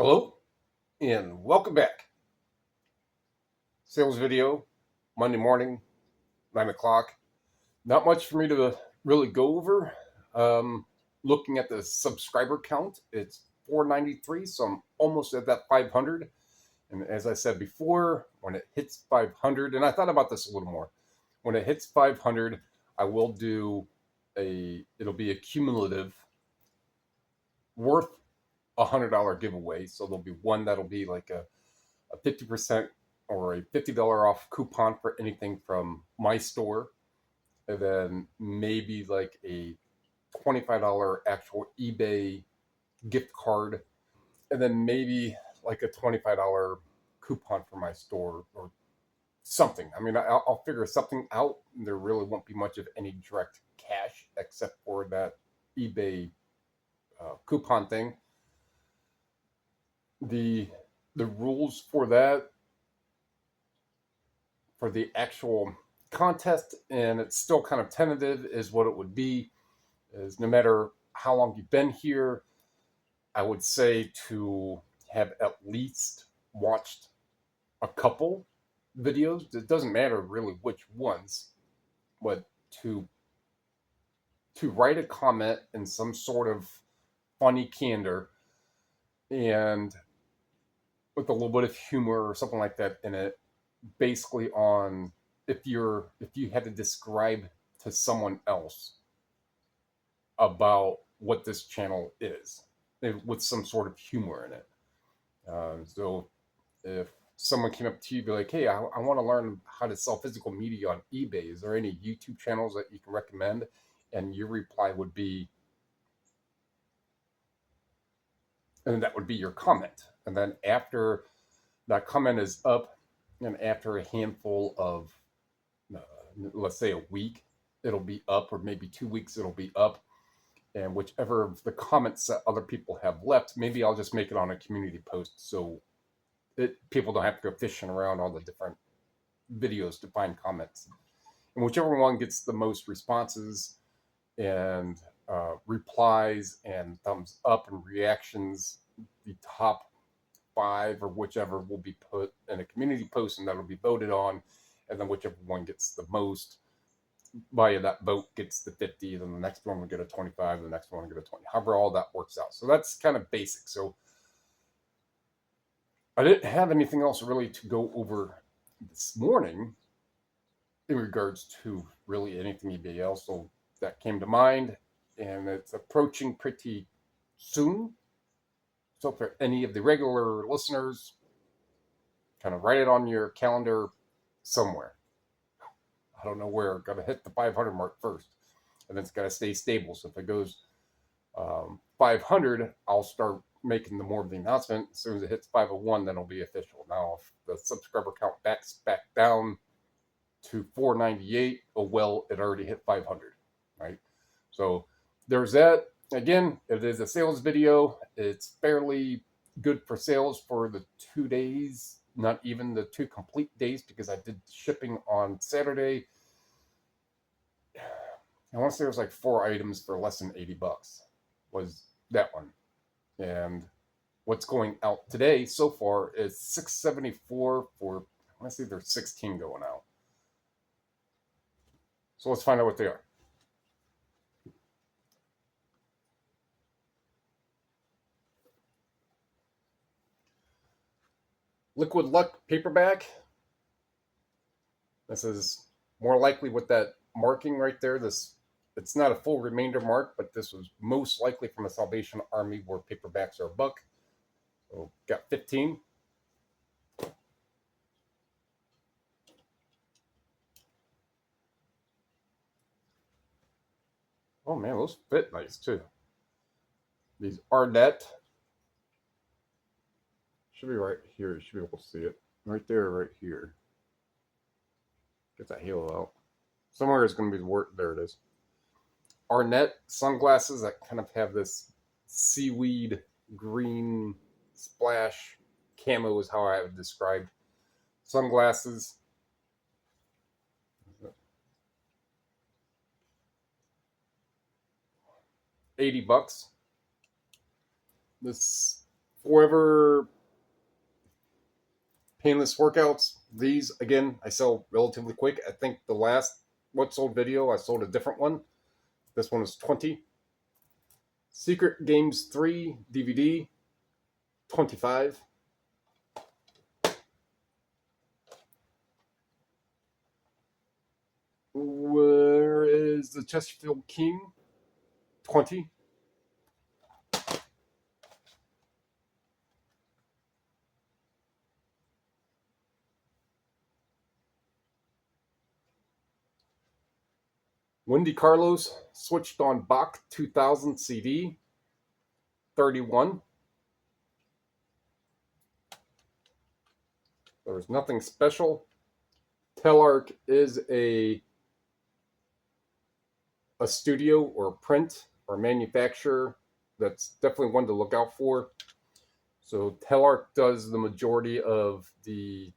Hello and welcome back. Sales video, Monday morning, 9 o'clock. Not much for me to really go over. Looking at the subscriber count, it's 493, so I'm almost at that 500. And as I said before, when it hits 500, and I thought about this a little more, when it hits 500, I will do it'll be a cumulative worth $100 giveaway. So there'll be one that'll be like a 50% or a $50 off coupon for anything from my store, and then maybe like a $25 actual eBay gift card, and then maybe like a $25 coupon for my store or something. I mean, I'll figure something out. There really won't be much of any direct cash except for that eBay coupon thing. The rules for that, for the actual contest, and it's still kind of tentative, is what it would be is no matter how long you've been here, I would say to have at least watched a couple videos. It doesn't matter really which ones, but to write a comment in some sort of funny candor and with a little bit of humor or something like that in it, basically on if you had to describe to someone else about what this channel is with some sort of humor in it. So if someone came up to you, be like, hey, I want to learn how to sell physical media on eBay. Is there any YouTube channels that you can recommend? And your reply would be, and that would be your comment. And then after that comment is up, and after a handful of, let's say a week, it'll be up, or maybe 2 weeks, it'll be up. And whichever of the comments that other people have left, maybe I'll just make it on a community post so people don't have to go fishing around all the different videos to find comments. And whichever one gets the most responses and replies and thumbs up and reactions, the top 5 or whichever will be put in a community post, and that'll be voted on. And then whichever one gets the most via that vote gets the 50, then the next one will get a 25, the next one will get a 20. However, all that works out. So that's kind of basic. So I didn't have anything else really to go over this morning in regards to really anything eBay else. So that came to mind, and it's approaching pretty soon. So for any of the regular listeners, kind of write it on your calendar somewhere. I don't know where. Got to hit the 500 mark first, and then it's got to stay stable. So if it goes 500, I'll start making the more of the announcement. As soon as it hits 501, then it'll be official. Now, if the subscriber count backs back down to 498, oh well, it already hit 500, right? So there's that. Again, it is a sales video. It's fairly good for sales for the 2 days. Not even the 2 complete days, because I did shipping on Saturday. I want to say it was like 4 items for less than $80 was that one. And what's going out today so far is $674 for, I want to say there's 16 going out. So let's find out what they are. Liquid Luck paperback. This is more likely with that marking right there. It's not a full remainder mark, but this was most likely from the Salvation Army, where paperbacks are $1. So got 15. Oh man, those fit nice too. These Arnett. Should be right here. You should be able to see it. Right there, right here. Get that halo out. Somewhere is going to be the word. There it is. Arnett sunglasses that kind of have this seaweed green splash. Camo is how I would describe sunglasses. $80. This Forever painless workouts. These, again, I sell relatively quick. I think the last What Sold video, I sold a different one. This one is 20. Secret Games 3 DVD, 25. Where is the Chesterfield King? 20. Wendy Carlos Switched on Bach 2000 CD, 31. There's nothing special. Telarc is a studio or print or manufacturer that's definitely one to look out for. So Telarc does the majority of the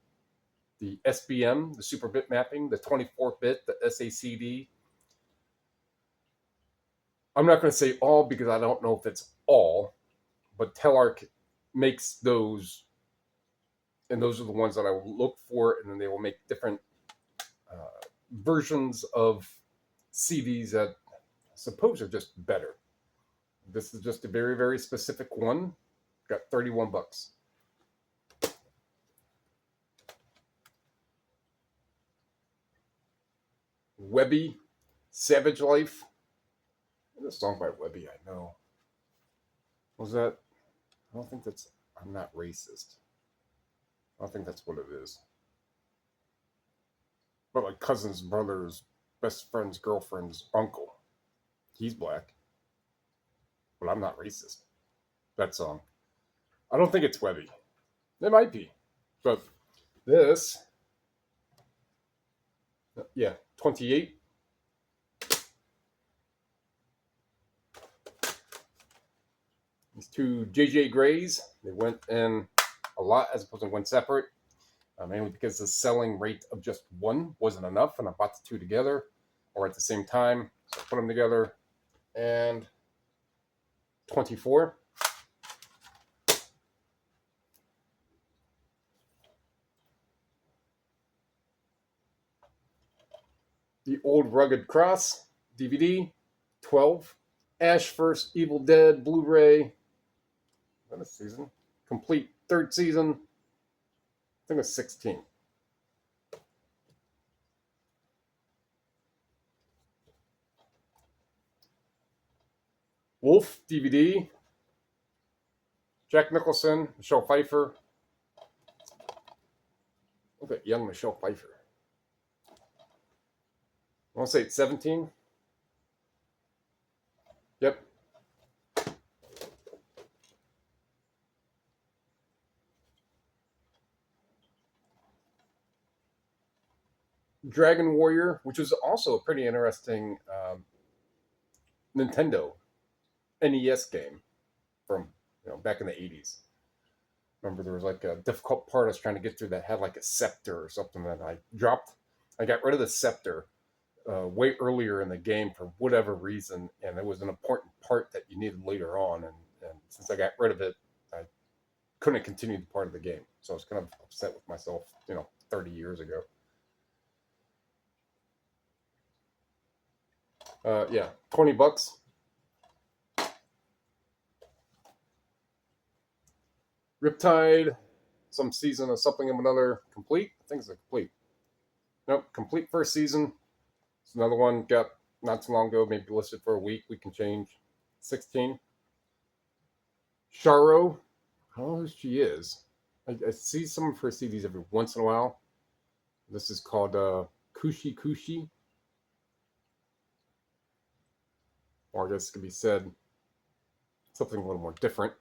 SBM, the super bit mapping, the 24-bit, the SACD. I'm not going to say all because I don't know if it's all, but Telarc makes those, and those are the ones that I will look for, and then they will make different versions of CDs that I suppose are just better. This is just a very, very specific one. Got 31 bucks. Webby, Savage Life. This song by Webby, I know. Was that? I don't think that's. I'm not racist. I don't think that's what it is. But my cousin's brother's best friend's girlfriend's uncle. He's black. But I'm not racist. That song. I don't think it's Webby. It might be. But this. Yeah, 28. These two JJ Grays, they went in a lot as opposed to one separate. Mainly because the selling rate of just one wasn't enough, and I bought the two together or at the same time. So I put them together, and 24. The Old Rugged Cross DVD, 12. Ash vs. Evil Dead Blu-ray. Is that a season? Complete third season. I think it's 16. Wolf DVD. Jack Nicholson, Michelle Pfeiffer. Look at young Michelle Pfeiffer. I want to say it's 17. Yep. Dragon Warrior, which was also a pretty interesting Nintendo NES game from back in the 80s. Remember there was like a difficult part I was trying to get through that had like a scepter or something that I dropped. I got rid of the scepter way earlier in the game for whatever reason, and it was an important part that you needed later on, and since I got rid of it, I couldn't continue the part of the game. So I was kind of upset with myself, 30 years ago. Yeah, 20 bucks. Riptide, some season of something of another. Complete? I think it's a complete. Nope, complete first season. It's another one got not too long ago, maybe listed for a week. We can change. 16. Sharo. I don't know who she is. I see some of her CDs every once in a while. This is called Kushi Kushi. Or I guess it could be said something a little more different.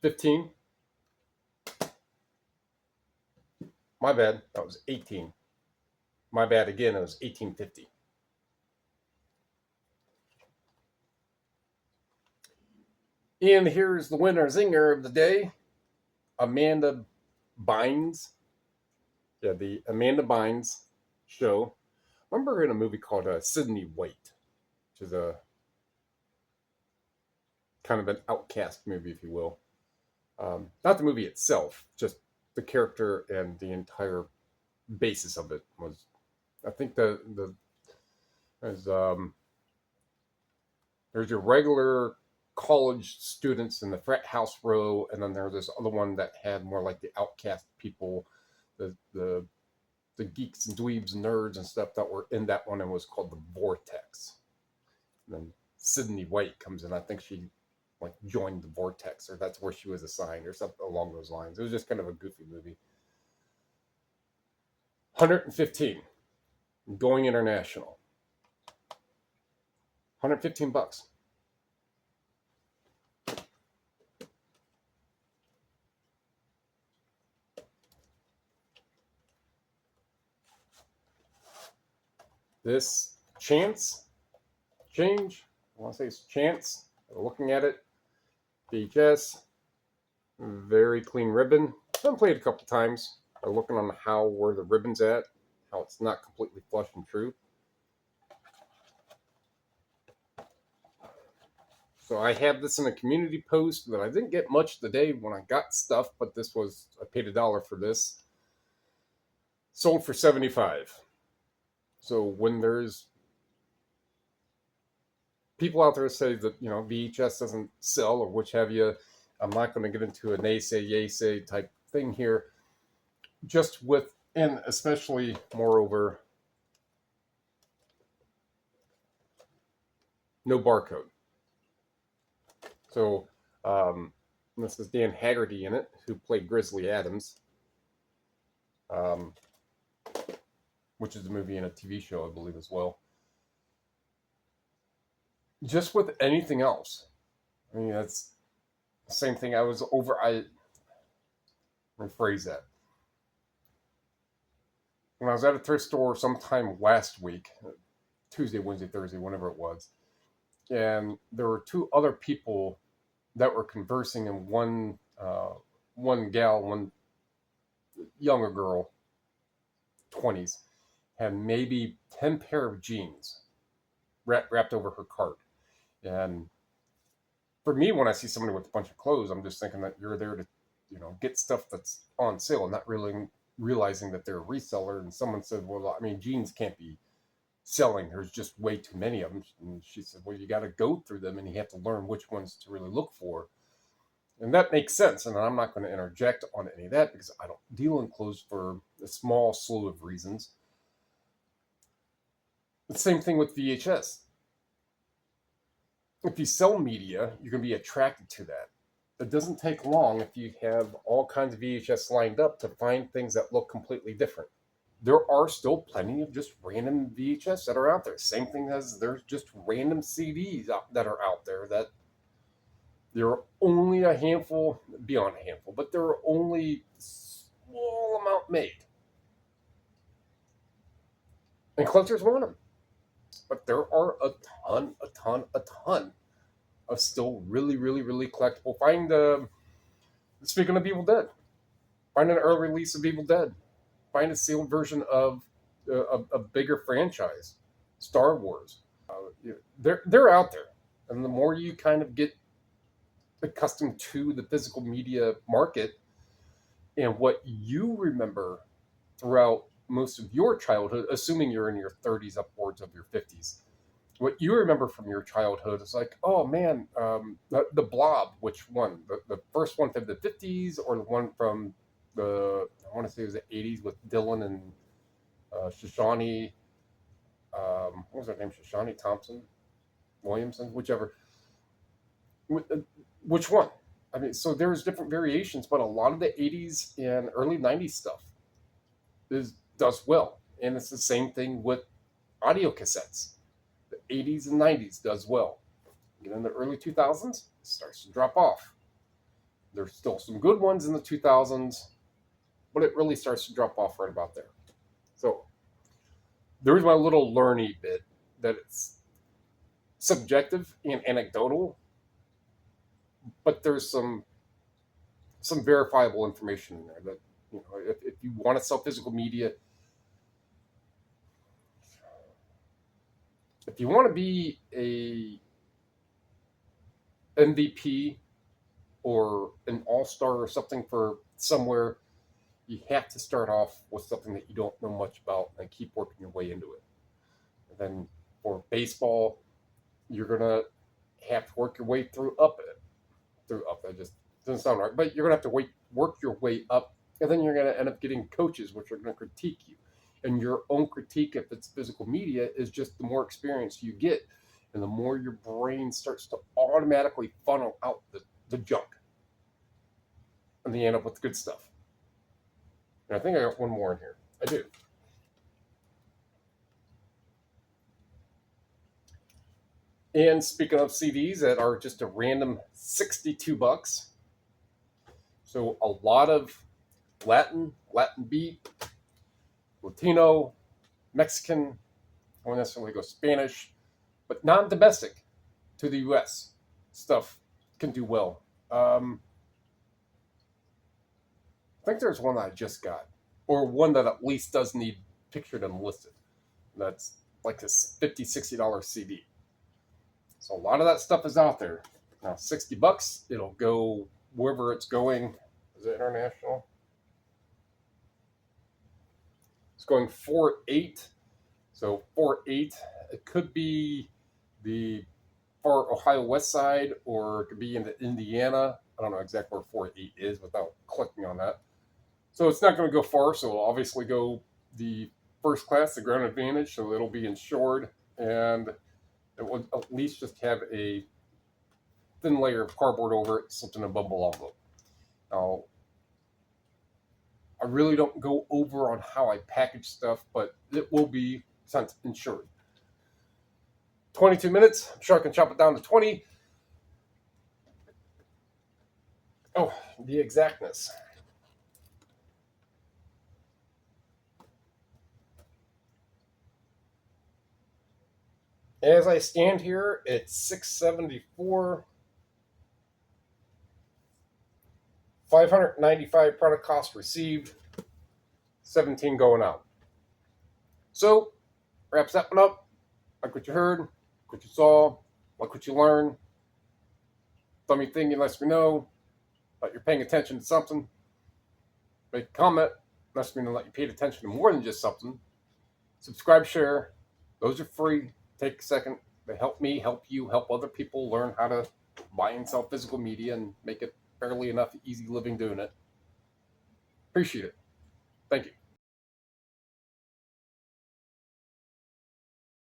15. My bad. That was 18. My bad again. It was 1850. And here's the winner zinger of the day, Amanda Bynes. Yeah, the Amanda Bynes show. I remember her in a movie called Sydney White, which is a kind of an outcast movie, if you will. Not the movie itself, just the character and the entire basis of it was. I think there's there's your regular college students in the frat house row, and then there's this other one that had more like the outcast people, the geeks and dweebs and nerds and stuff that were in that one, and was called the Vortex. And then Sydney White comes in. I think she like joined the Vortex, or that's where she was assigned, or something along those lines. It was just kind of a goofy movie. 115, going international. $115. This change, I want to say it's chance. Looking at it, VHS, very clean ribbon. I've played it a couple times. Looking on where the ribbon's at, how it's not completely flush and true. So I have this in a community post that I didn't get much today when I got stuff, but this was, I paid $1 for this. Sold for $75. So when there's people out there that say that, you know, VHS doesn't sell or which have you, I'm not going to get into a naysay, yay-say type thing here. Just with, and especially, moreover, no barcode. So this is Dan Haggerty in it, who played Grizzly Adams, which is a movie and a TV show, I believe, as well. Just with anything else, I mean, that's the same thing. Rephrase that. When I was at a thrift store sometime last week, Tuesday, Wednesday, Thursday, whenever it was, and there were two other people that were conversing, and one younger girl, 20s, had maybe 10 pair of jeans wrapped over her cart. And for me, when I see somebody with a bunch of clothes, I'm just thinking that you're there to, you know, get stuff that's on sale, not really realizing that they're a reseller. And someone said, well, I mean, jeans can't be selling. There's just way too many of them. And she said, well, you got to go through them and you have to learn which ones to really look for. And that makes sense. And I'm not going to interject on any of that because I don't deal in clothes for a small slew of reasons. The same thing with VHS. If you sell media, you're going to be attracted to that. It doesn't take long if you have all kinds of VHS lined up to find things that look completely different. There are still plenty of just random VHS that are out there. Same thing as there's just random CDs that are out there that there are only a handful, beyond a handful, but there are only a small amount made. And collectors want them. But there are a ton of still really, really, really collectible. Speaking of Evil Dead, find an early release of Evil Dead. Find a sealed version of a bigger franchise, Star Wars. They're out there. And the more you kind of get accustomed to the physical media market and what you remember throughout most of your childhood, assuming you're in your 30s upwards of your 50s, what you remember from your childhood is like, oh man, the Blob. Which one? The first one from the 50s, or the one from I want to say it was the 80s with Dylan and Shoshani. What was her name? Shoshani Thompson, Williamson, whichever. Which one? I mean, so there's different variations, but a lot of the 80s and early 90s stuff does well. And it's the same thing with audio cassettes. The 80s and 90s does well. Get in the early 2000s, it starts to drop off. There's still some good ones in the 2000s, but it really starts to drop off right about there. So there's my little learny bit that it's subjective and anecdotal, but there's some verifiable information in there that, you know, if you want to sell physical media, if you want to be a MVP or an all-star or something for somewhere, you have to start off with something that you don't know much about and keep working your way into it. And then for baseball, you're gonna have to work your way through up. That just doesn't sound right, but you're gonna have to work your way up, and then you're gonna end up getting coaches, which are gonna critique you. And your own critique, if it's physical media, is just the more experience you get, and the more your brain starts to automatically funnel out the junk, and then you end up with good stuff. And I think I got one more in here. I do. And speaking of CDs that are just a random $62. So a lot of Latin beat, Latino, Mexican, I won't necessarily go Spanish, but non-domestic to the US stuff can do well. I think there's one that I just got, or one that at least does need pictured and listed. That's like a $50, $60 CD. So a lot of that stuff is out there. Now, $60, it'll go wherever it's going. Is it international? It's going 4.8. So 4.8, it could be the far Ohio west side, or it could be into Indiana. I don't know exactly where 4.8 is without clicking on that. So it's not going to go far. So it'll obviously go the first class, the ground advantage. So it'll be insured, and it will at least just have a thin layer of cardboard over it, something to bubble envelope. Now, I really don't go over on how I package stuff, but it will be sent insured. 22 minutes. I'm sure I can chop it down to 20. Oh, the exactness. As I stand here, it's 674. 595 product cost received, 17 going out. So, wraps that one up. Like what you heard, like what you saw, like what you learned. Tell me thinking, lets me know that you're paying attention to something. Make a comment, lets me know that you paid attention to more than just something. Subscribe, share. Those are free. Take a second. They help me, help you, help other people learn how to buy and sell physical media and make it fairly enough easy living doing it. Appreciate it. Thank you.